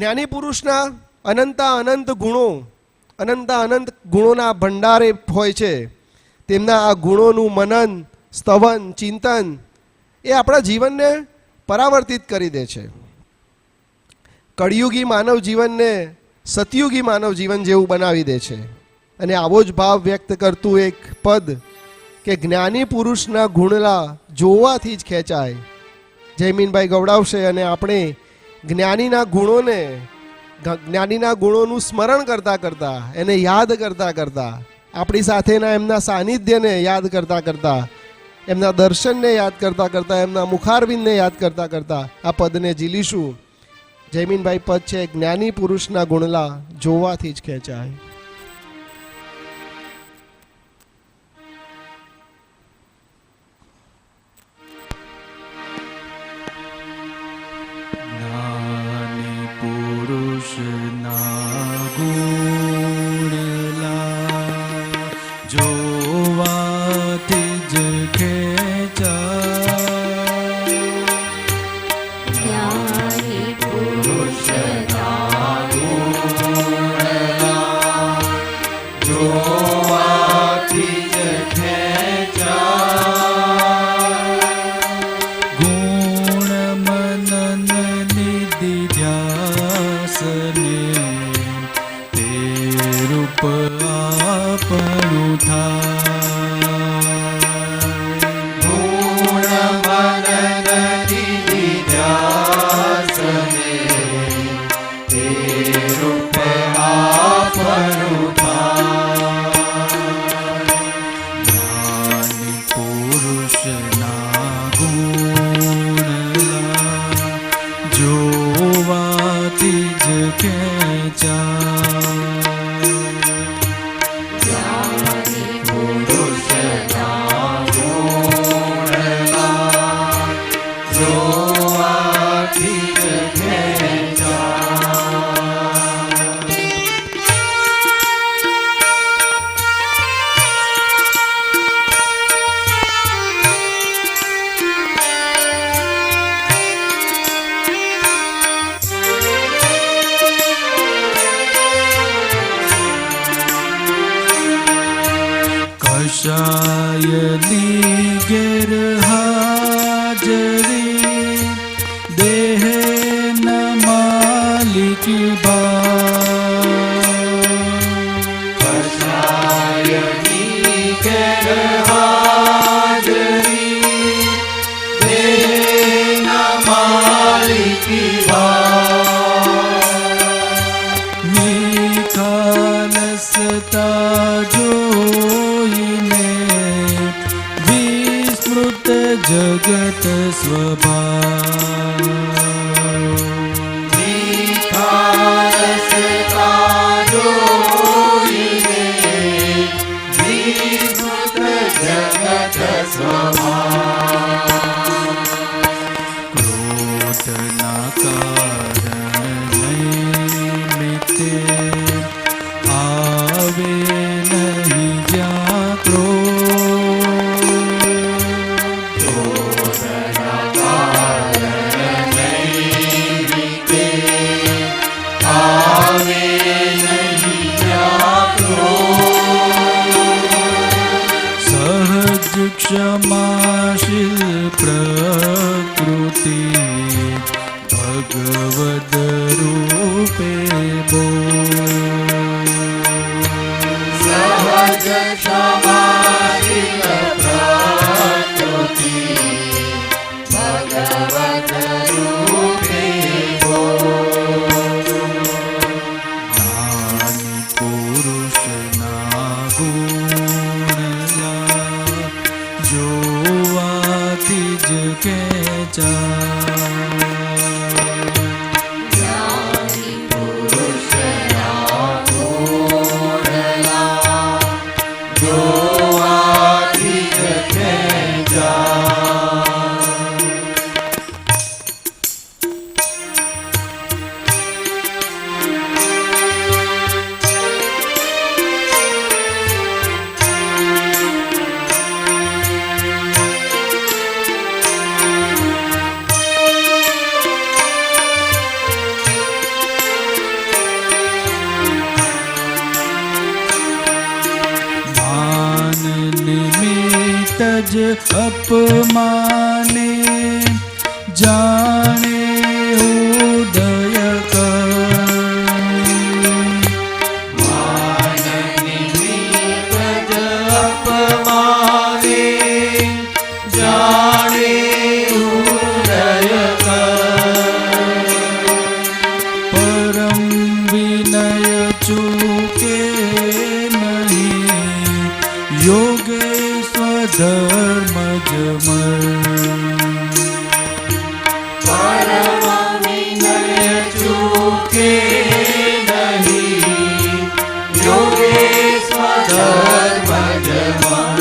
જ્ઞાની પુરુષના અનંત ગુણોના ભંડારે હોય છે. તેમના આ ગુણોનું મનન, સ્તવન, ચિંતન એ આપણા જીવનને પરાવર્તિત કરી દે છે. કળિયુગી માનવ જીવનને સતયુગી માનવ જીવન જેવું બનાવી દે છે. અને આવો જ ભાવ વ્યક્ત કરતું એક પદ કે જ્ઞાની પુરુષના ગુણલા જોવાથી જ ખેંચાય. જયમીનભાઈ ગવડાવશે અને આપણે જ્ઞાનીના ગુણોનું સ્મરણ કરતાં કરતાં, એને યાદ કરતાં કરતાં, આપણી સાથેના એમના સાનિધ્યને યાદ કરતાં કરતાં, એમના દર્શનને યાદ કરતાં કરતાં, એમના મુખારવિંદને યાદ કરતાં કરતાં આ પદને ઝીલીશું. જયમીનભાઈ પદ છે, જ્ઞાની પુરુષના ગુણલા જોવાથી જ ખેંચાય. જગત ક્રોધના કારણે આવે નહીં જ્યાં क्षमाशील प्रकृति भगवद रूपे बो सहज क्षमाशील प्रकृति भगवद रूपे बो ज्ञानी पुरुष ना જોવાથી જ જ્ઞાની પુરુષના ગુણલા જોવાથી જ તજ અપમાને જાણે ઉદય યોગે સ્વધર્મ જમર પરમ વિનય ચૂકે નહીં યોગે સ્વધર્મ જમર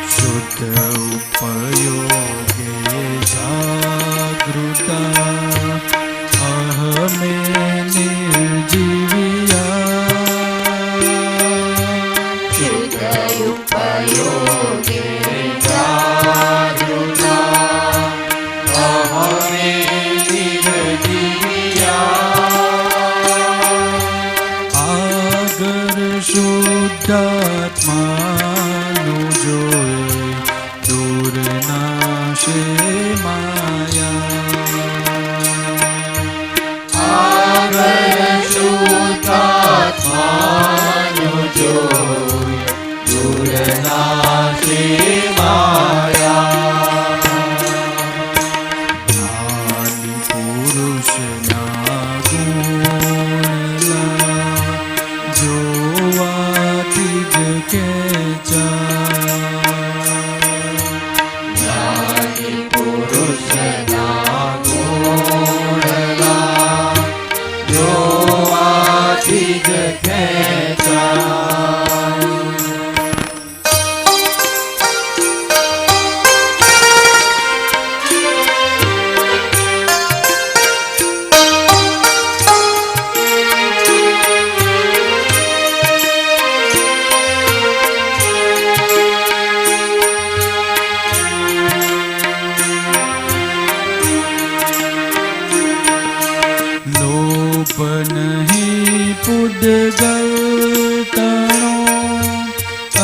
શુદ્ધ ઉપયોગે જાગૃતા અહમે ઉપયોગે જાગૃતા અહમે નિર્જીવ્યા આગર શુદ્ધાત્માનું જોઈ દૂર નાશે માયા આગર શુદ્ધાત્માનું જોઈ દૂર નાશે માયા જ્ઞાની પુરુષના ગુણલા જોવાથી જ જ્ઞાની પુરુષના ગુણલા જોવાથી જ ખેંચાય નહીં પુદગલ તણો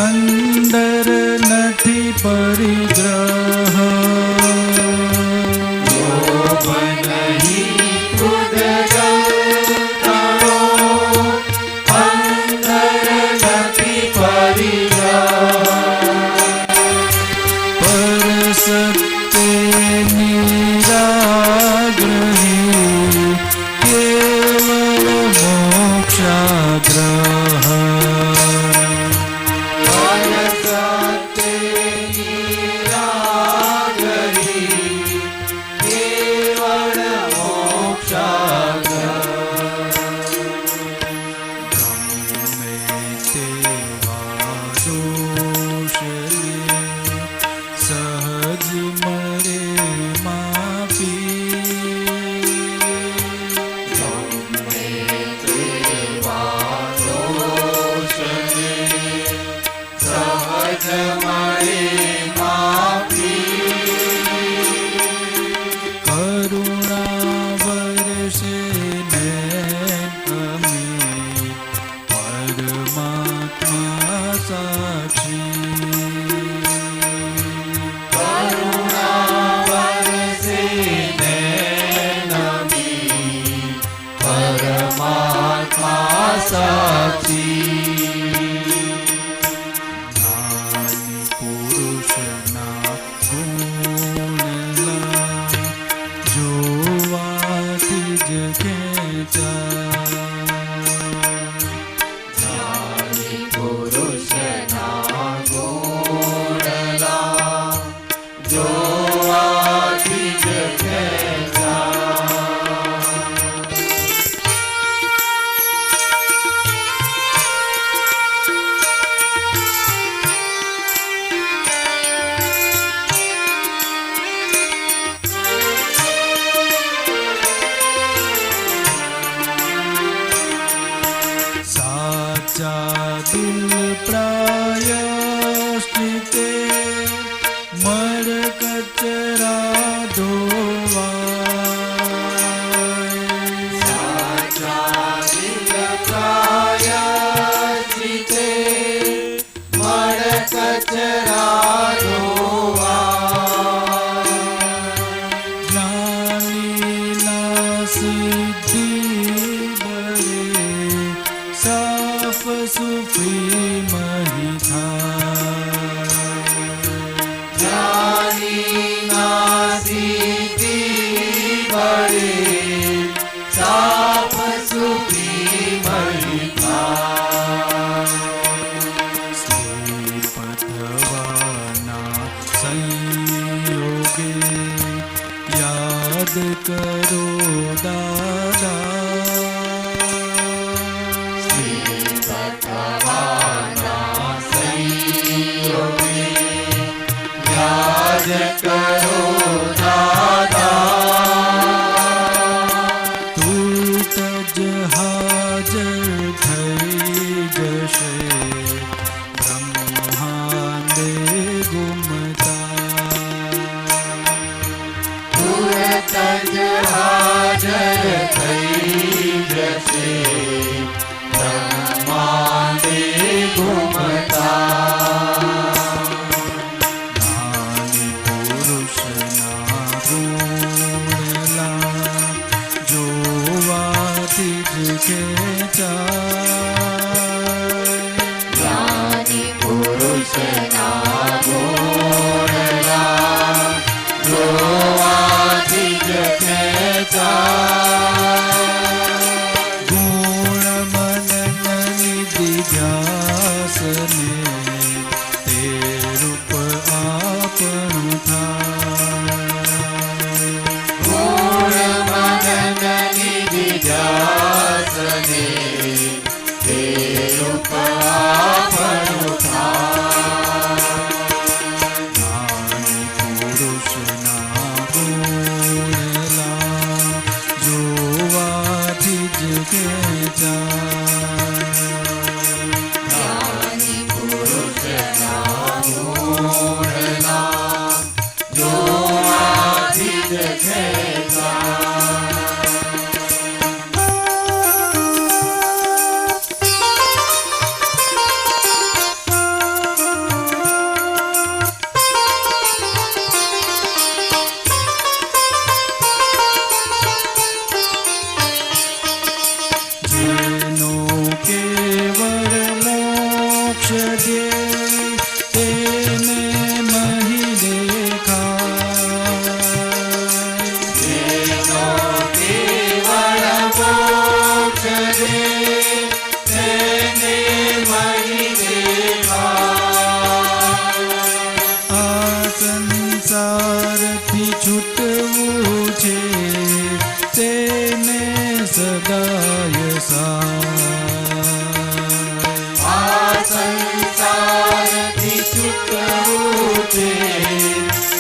અંદર નથી પરિગ્રહ લોભ નહીં પુદગલ તણો અંદર નથી પરિગ્રહ પર સત્ય નિરાગ્રહી કેવળ મોક્ષાગ્રહ કેવળ મોક્ષાગ્રહ ગમે તેવા દોષને સહજ મરે માપી સહજ મળે માફી કરુણા વર્ષે અમે પરમાત્મા સાક્ષી કરુણા વરસે નમી પરમાત્મા સાક્ષી જ્ઞાની પુરુષના ગુણલા જોવાથી જ ખેંચાય પુરુષના ગુણ જ્ઞાનીના સિદ્ધિ બળે સાફ સુફી મહી જ્ઞાનીના સિદ્ધિ બળે સાફ સુખી મળી પથવાના સંયોગે યાદ કરો દાદા ભગવાના સંયોગે યાદ કરો દાદા તું તજ હાજર થઈ જશે બ્રહ્માંડે ગુમતા તુરત જ હાજર થઈ જશે બ્રહ્માંડે ઘૂમતા જ્ઞાની પુરુષના ગુણલા જોવાથી જ ખેંચાય જ્ઞાની પુરુષના ગુણલા જોવાથી જ ખેંચાય ગુણ મનન નિધિ ધ્યાસને તે રૂપ આપણું થાય ગુણ મનન નિધિ ધ્યાસને તે રૂપ આપણું થાય જ્ઞાની પુરુષના ગુણલા જોવાથી જ ખેંચાય જ્ઞાની પુરુષના ગુણના જોવાથી જ ખેંચાય જેનો કેવળ મોક્ષ ધ્યેય તેને મહી દેખાય જેનો કેવળ મોક્ષ દે તેને મહી દેખાય આ સંસારથી છૂટવું છે તેને સદાય સાય આ સંસારથી છૂટવું છે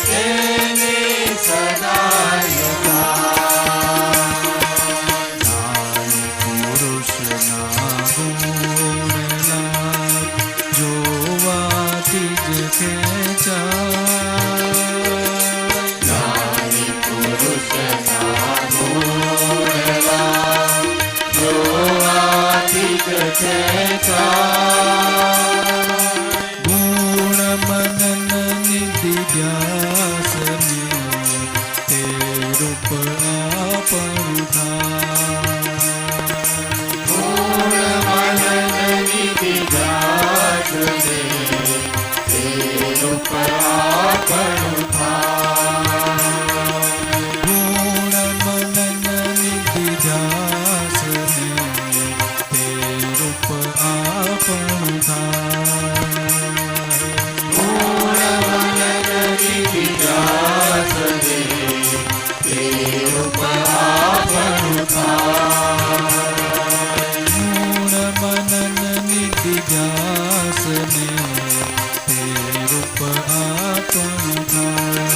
તેને સદાય જ્ઞાની પુરુષના ગુણલા જોવાથી જ ખેંચાય જ્ઞાની પુરુષના ગુણલા જોવાથી જ ખેંચાય ગુણ મનન નિધિ ધ્યાસને તે રૂપ આપણું થાય ગુણ મનન નિધિ ધ્યાસને તે રૂપ આપણું થાય ગુણ મનન નિધિ ધ્યાસને તે રૂપ આપણું થાય ગુણ મનન નિધિ ધ્યાસને તે રૂપ આપણું થાય ગુણ મનન નિધિ ધ્યાસને તે રૂપ આપણું થાય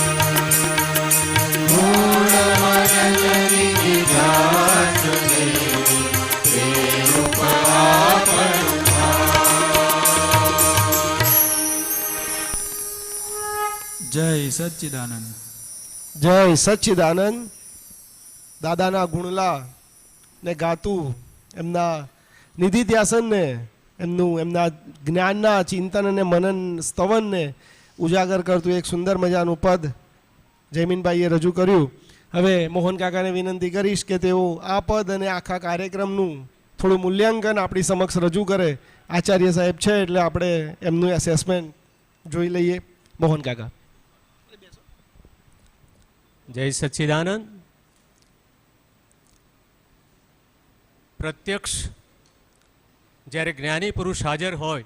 ગુણ મનન નિધિ ધ્યાસને તે રૂપ આપણું થાય જય સચ્ચિદાનંદ જય સચ્ચિદાનંદ. દાદાના ગુણલા ને ગાતું એમના નિધિધ્યાસનને એમના જ્ઞાનના ચિંતન અને મનન સ્તવનને ઉજાગર કરતું એક સુંદર મજાનું પદ જયમીનભાઈએ રજૂ કર્યું. હવે મોહન કાકાને વિનંતી કરીશ કે તેઓ આ પદ અને આખા કાર્યક્રમનું થોડું મૂલ્યાંકન આપણી સમક્ષ રજૂ કરે. આચાર્ય સાહેબ છે એટલે આપણે એમનું એસેસમેન્ટ જોઈ લઈએ. મોહન કાકા. જય સચ્ચિદાનંદ. પ્રત્યક્ષ જ્યારે જ્ઞાની પુરુષ હાજર હોય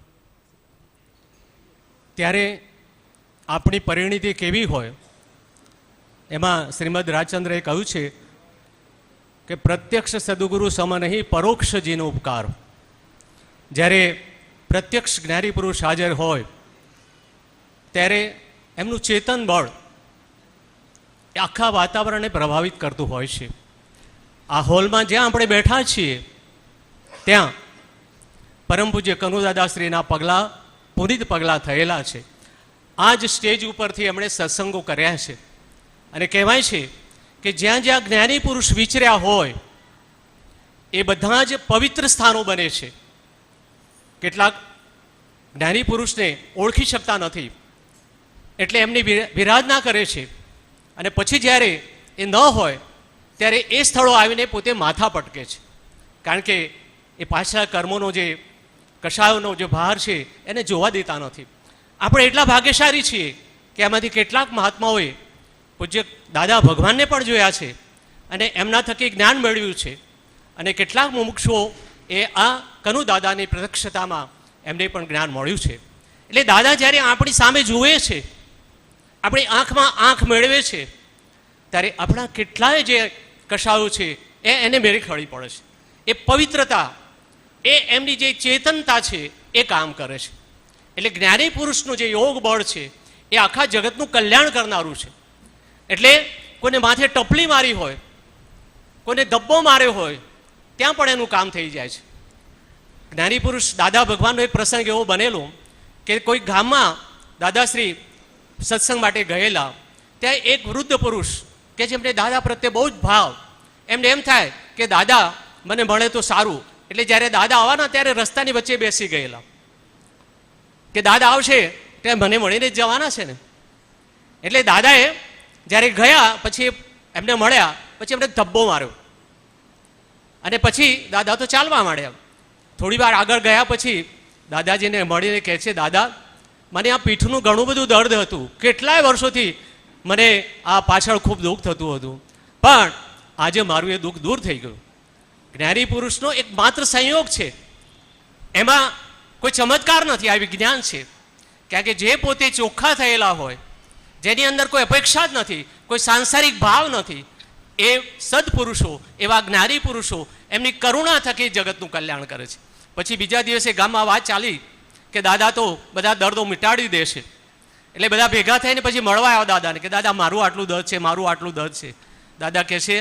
ત્યારે આપણી પરિણીતિ કેવી હોય, એમાં શ્રીમદ રાજચંદ્રએ કહ્યું છે કે પ્રત્યક્ષ સદગુરુ સમ નહીં પરોક્ષ જીનો ઉપકાર. જ્યારે પ્રત્યક્ષ જ્ઞાની પુરુષ હાજર હોય ત્યારે એમનું ચેતન બળ એ આખા વાતાવરણને પ્રભાવિત કરતું હોય છે. આ હોલમાં જ્યાં આપણે બેઠા છીએ ત્યાં પરમ પૂજ્ય કનુદાદાશ્રીના પગલાં પુનિત પગલાં થયેલા છે. આ જ સ્ટેજ ઉપરથી એમણે સત્સંગો કર્યા છે અને કહેવાય છે કે જ્યાં જ્યાં જ્ઞાની પુરુષ વિચર્યા હોય એ બધા જ પવિત્ર સ્થાનો બને છે. કેટલાક જ્ઞાની પુરુષને ઓળખી શકતા નથી એટલે એમની વિરાધના કરે છે અને પછી જ્યારે એ ન હોય ત્યારે એ સ્થળો આવીને પોતે માથા પટકે છે, કારણ કે એ પાછલા કર્મોનો જે કશાયોનો જે ભાર છે એને જોવા દેતા નથી. આપણે એટલા ભાગ્યશાળી છીએ કે આમાંથી કેટલાક મહાત્માઓએ પૂજ્ય દાદા ભગવાનને પણ જોયા છે અને એમના થકી જ્ઞાન મેળવ્યું છે અને કેટલાક મુમુક્ષુઓ એ આ કનુ દાદાની પ્રત્યક્ષતામાં એમને પણ જ્ઞાન મળ્યું છે. એટલે દાદા જ્યારે આપણી સામે જુએ છે, આપણી આંખમાં આંખ મેળવે છે, ત્યારે આપણા કેટલાય જે કશાયો છે એને મેળે ખડી પડે છે. એ પવિત્રતા, એ એમની જે ચેતનતા છે એ કામ કરે છે. એટલે જ્ઞાની પુરુષનું જે યોગ બળ છે એ આખા જગતનું કલ્યાણ કરનારું છે. એટલે કોઈને માથે ટપલી મારી હોય, કોઈને ધબ્બો માર્યો હોય, ત્યાં પણ એનું કામ થઈ જાય છે. જ્ઞાની પુરુષ દાદા ભગવાનનો એક પ્રસંગ એવો બનેલો કે કોઈ ગામમાં દાદાશ્રી સત્સંગ માટે ગયેલા. ત્યાં એક વૃદ્ધ પુરુષ કે જેમને દાદા પ્રત્યે બહુ જ ભાવ, એમને એમ થાય કે દાદા મને મળે તો સારું. એટલે જ્યારે દાદા આવવાના ત્યારે રસ્તાની વચ્ચે બેસી ગયેલા કે દાદા આવશે ત્યારે મને મળીને જ જવાના છે ને. એટલે દાદાએ જ્યારે ગયા પછી એમને મળ્યા, પછી એમને ધબ્બો માર્યો અને પછી દાદા તો ચાલવા માંડ્યા. થોડી વાર આગળ ગયા પછી દાદાજીને મળીને કહે છે, દાદા મને આ પીઠનું ઘણું બધું દર્દ હતું, કેટલાય વર્ષોથી મને આ પાછળ ખૂબ દુઃખ થતું હતું, પણ આજે મારું એ દુઃખ દૂર થઈ ગયું. જ્ઞાની પુરુષનો એક માત્ર સંયોગ છે, એમાં કોઈ ચમત્કાર નથી, આ વિજ્ઞાન છે. કારણ કે જે પોતે ચોખ્ખા થયેલા હોય, જેની અંદર કોઈ અપેક્ષા જ નથી, કોઈ સાંસારિક ભાવ નથી, એ સદપુરુષો, એવા જ્ઞાની પુરુષો એમની કરુણા થકી જગતનું કલ્યાણ કરે છે. પછી બીજા દિવસે ગામમાં વાત ચાલી કે દાદા તો બધા દર્દો મિટાડી દેશે. એટલે બધા ભેગા થઈને પછી મળવા આવ્યા દાદાને કે દાદા મારું આટલું દર્દ છે, મારું આટલું દર્દ છે. દાદા કહે છે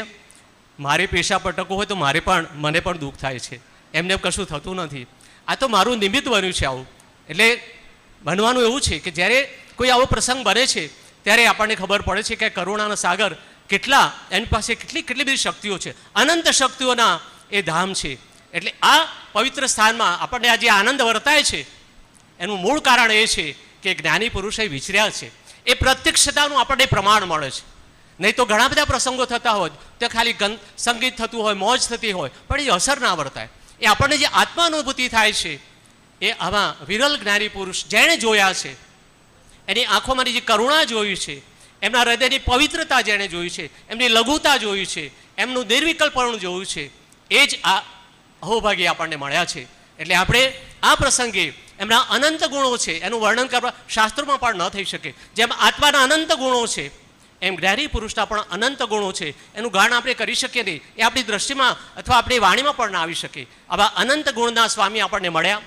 મારે પેશા પટકવું હોય તો મને પણ દુઃખ થાય છે, એમને કશું થતું નથી, આ તો મારું નિમિત્ત બન્યું છે આવું. એટલે બનવાનું એવું છે કે જ્યારે કોઈ આવો પ્રસંગ બને છે ત્યારે આપણને ખબર પડે છે કે કરુણાના સાગર કેટલા, એની પાસે કેટલી બધી શક્તિઓ છે, અનંત શક્તિઓના એ ધામ છે. એટલે આ પવિત્ર સ્થાનમાં આપણને આ જે આનંદ વર્તાય છે એનું મૂળ કારણ એ છે કે જ્ઞાની પુરુષે વિચર્યા છે. એ પ્રત્યક્ષતાનું આપણને પ્રમાણ મળે છે. નહીં તો ઘણા બધા પ્રસંગો થતા હોય તો ખાલી સંગીત થતું હોય, મોજ થતી હોય, પણ એ અસર ના વર્તાય. એ આપણને જે આત્માનુભૂતિ થાય છે એ આમાં વિરલ જ્ઞાની પુરુષ જેણે જોયા છે, એની આંખોમાંની જે કરુણા જોઈ છે, એમના હૃદયની પવિત્રતા જેણે જોઈ છે, એમની લઘુતા જોઈ છે, એમનું નિર્વિકલ્પપણું જોયું છે, એ જ આ અહોભાગી આપણને મળ્યા છે. એટલે આપણે આ પ્રસંગે એમના અનંત ગુણો છે એનું વર્ણન કરવા શાસ્ત્રોમાં પણ ન થઈ શકે. જેમ આત્માના અનંત ગુણો છે એમ જ્ઞાની પુરુષના પણ અનંત ગુણો છે, એનું ગાન આપણે કરી શકીએ નહીં, એ આપણી દ્રષ્ટિમાં અથવા આપણી વાણીમાં પણ ના આવી શકે. આવા અનંત ગુણના સ્વામી આપણને મળ્યા,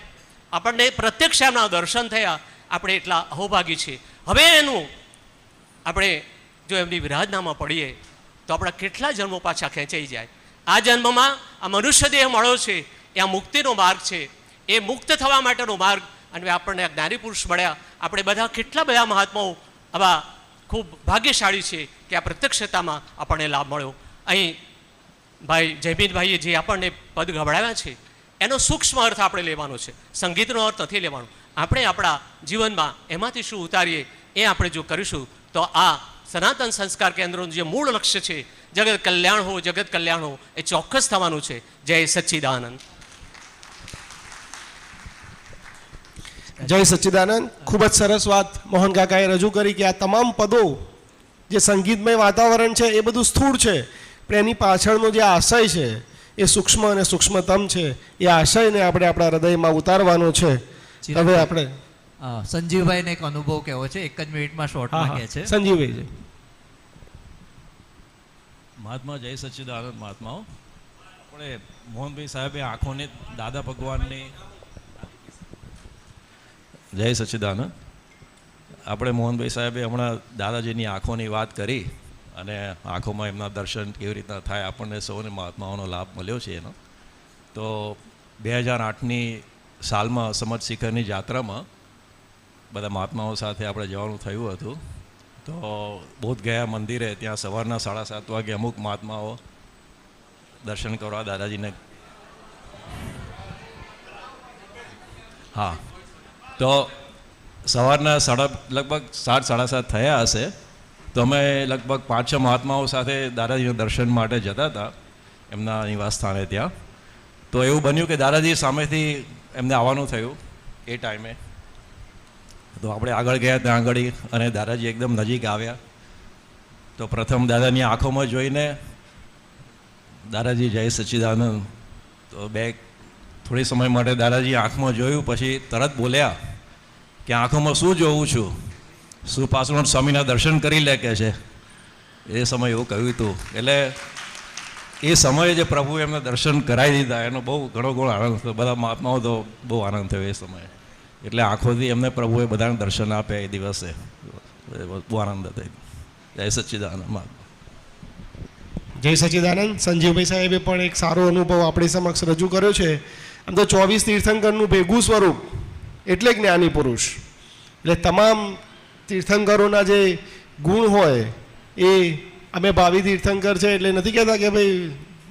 આપણને પ્રત્યક્ષ એમના દર્શન થયા, આપણે એટલા અહોભાગી છીએ. હવે એનું આપણે જો એમની વિરાધનામાં પડીએ તો આપણા કેટલા જન્મો પાછા ખેંચાઈ જાય. આ જન્મમાં આ મનુષ્ય દેહ મળ્યો છે એ આ મુક્તિનો માર્ગ છે, એ મુક્ત થવા માટેનો માર્ગ, અને આપણને આ જ્ઞાની પુરુષ મળ્યા. આપણે બધા કેટલા બધા મહાત્માઓ આવા ખૂબ ભાગ્યશાળી છે કે આ પ્રત્યક્ષતામાં આપણને લાભ મળ્યો. અહીં ભાઈ જયમીનભાઈએ જે આપણને પદ ગવડાવ્યા છે એનો સૂક્ષ્મ અર્થ આપણે લેવાનો છે, સંગીતનો અર્થ નથી લેવાનો. આપણે આપણા જીવનમાં એમાંથી શું ઉતારીએ એ આપણે જો કરીશું તો આ સનાતન સંસ્કાર કેન્દ્રનું જે મૂળ લક્ષ્ય છે જગત કલ્યાણ હો એ ચોક્કસ થવાનું છે. જય સચ્ચિદાનંદ. જય સચ્ચિદાનંદ. ખૂબ જ સરસ વાત મોહન કાકાએ રજૂ કરી કે આ તમામ પદો જે સંગીતમય વાતાવરણ છે એ બધું સ્થૂળ છે, પણ એની પાછળનો જે આશય છે એ સૂક્ષ્મ અને સૂક્ષ્મતમ છે. એ આશયને આપણે આપણા હૃદયમાં ઉતારવાનો છે. હવે આપણે સંજીવભાઈને એક અનુભવ કહેવો છે, એક જ મિનિટમાં શોર્ટમાં કહે છે. સંજીવભાઈ. મહાત્મા જય સચ્ચિદાનંદ. મહાત્માઓ આપણે મોહનભાઈ સાહેબે આંખોને દાદા ભગવાનની જય સચ્ચિદાનંદ. આપણે મોહનભાઈ સાહેબે હમણાં દાદાજીની આંખોની વાત કરી અને આંખોમાં એમના દર્શન કેવી રીતના થાય આપણને સૌને મહાત્માઓનો લાભ મળ્યો છે એનો. તો 2008ની સાલમાં સમત શિખરની જાત્રામાં બધા મહાત્માઓ સાથે આપણે જવાનું થયું હતું. તો બોધગયા મંદિરે ત્યાં સવારના 7:30 વાગે અમુક મહાત્માઓ દર્શન કરવા દાદાજીને, હા, તો સવારના લગભગ 7:30 થયા હશે. તો અમે લગભગ 5-6 મહાત્માઓ સાથે દાદાજીના દર્શન માટે જતા હતા એમના નિવાસ સ્થાને ત્યાં. તો એવું બન્યું કે દાદાજી સામેથી એમને આવવાનું થયું એ ટાઈમે. તો આપણે આગળ ગયા ત્યાં આગળ અને દાદાજી એકદમ નજીક આવ્યા. તો પ્રથમ દાદાની આંખોમાં જોઈને દાદાજી જય સચ્ચિદાનંદ. તો થોડી સમય માટે દાદાજી આંખમાં જોયું, પછી તરત બોલ્યા કે આંખોમાં શું જોઉં છું, શું પાસવાન સ્વામીના દર્શન કરી લે કે છે. એ સમય એવું કહ્યું હતું. એટલે એ સમયે જે પ્રભુએ એમને દર્શન કરાવી દીધા એનો બહુ ઘણો આનંદ થયો. બધા મહાત્માઓ તો બહુ આનંદ થયો એ સમયે. એટલે આંખોથી એમને પ્રભુએ બધાને દર્શન આપ્યા એ દિવસે. બહુ આનંદ હતો. જય સચ્ચિદાનંદ. જય સચ્ચિદાનંદ. સંજીવભાઈ સાહેબે પણ એક સારો અનુભવ આપણી સમક્ષ રજૂ કર્યો છે. આમ તો 24 તીર્થંકરનું ભેગું સ્વરૂપ એટલે જ્ઞાની પુરુષ. એટલે તમામ તીર્થંકરોના જે ગુણ હોય એ અમે ભાવિ તીર્થંકર છે એટલે નથી કહેતા કે ભાઈ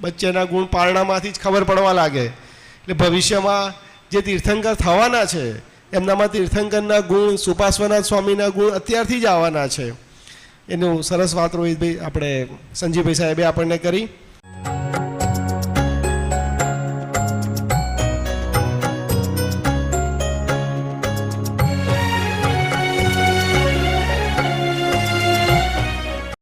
બચ્ચેના ગુણ પારણામાંથી જ ખબર પડવા લાગે. એટલે ભવિષ્યમાં જે તીર્થંકર થવાના છે એમનામાં તીર્થંકરના ગુણ, સુપાર્શ્વનાથ સ્વામીના ગુણ અત્યારથી જ આવવાના છે. એનું સરસ વાત રોહિતભાઈ આપણે સંજીવભાઈ સાહેબે આપણને કરી.